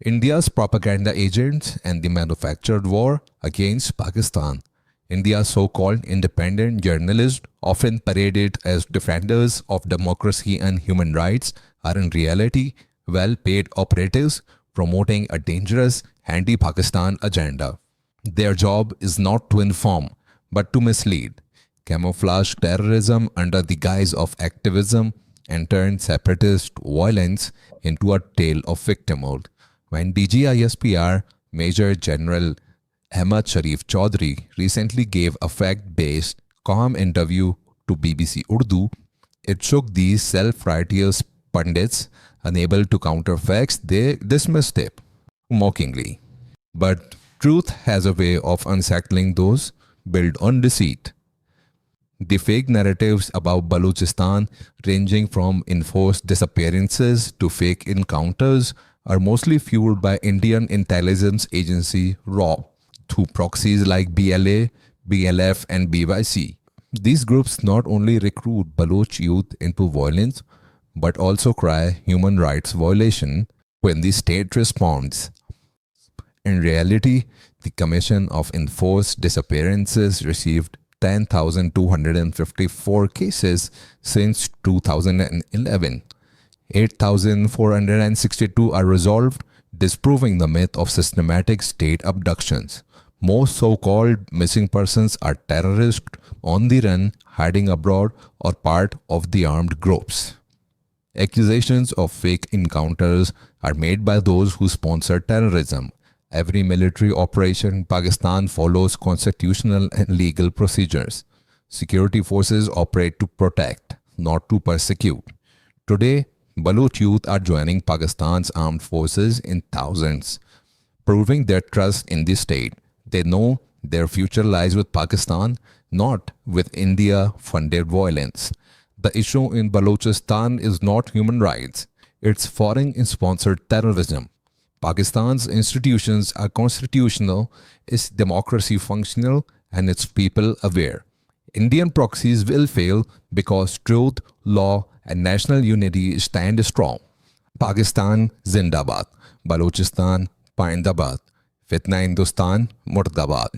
India's propaganda agents and the manufactured war against Pakistan. India's so-called independent journalists, often paraded as defenders of democracy and human rights, are in reality well-paid operatives promoting a dangerous anti-Pakistan agenda. Their job is not to inform, but to mislead, camouflage terrorism under the guise of activism, and turn separatist violence into a tale of victimhood. When DGISPR Major General Ahmad Sharif Chaudhry recently gave a fact-based, calm interview to BBC Urdu, it shook these self-righteous pundits unable to counter facts. They dismissed it mockingly. But truth has a way of unsettling those built on deceit. The fake narratives about Balochistan, ranging from enforced disappearances to fake encounters, are mostly fueled by Indian intelligence agency RAW through proxies like BLA, BLF and BYC. These groups not only recruit Baloch youth into violence but also cry human rights violation when the state responds. In reality, the Commission of Enforced Disappearances received 10,254 cases since 2011. 8,462 are resolved, disproving the myth of systematic state abductions. Most so-called missing persons are terrorists on the run, hiding abroad, or part of the armed groups. Accusations of fake encounters are made by those who sponsor terrorism. Every military operation in Pakistan follows constitutional and legal procedures. Security forces operate to protect, not to persecute. Today, Baloch youth are joining Pakistan's armed forces in thousands, proving their trust in the state. They know their future lies with Pakistan, not with India-funded violence. The issue in Balochistan is not human rights, it's foreign-sponsored terrorism. Pakistan's institutions are constitutional, its democracy functional, and its people aware. Indian proxies will fail because truth, law, and national unity stand strong. Pakistan Zindabad, Balochistan Paindabad, Fitna Hindustan Murdabad.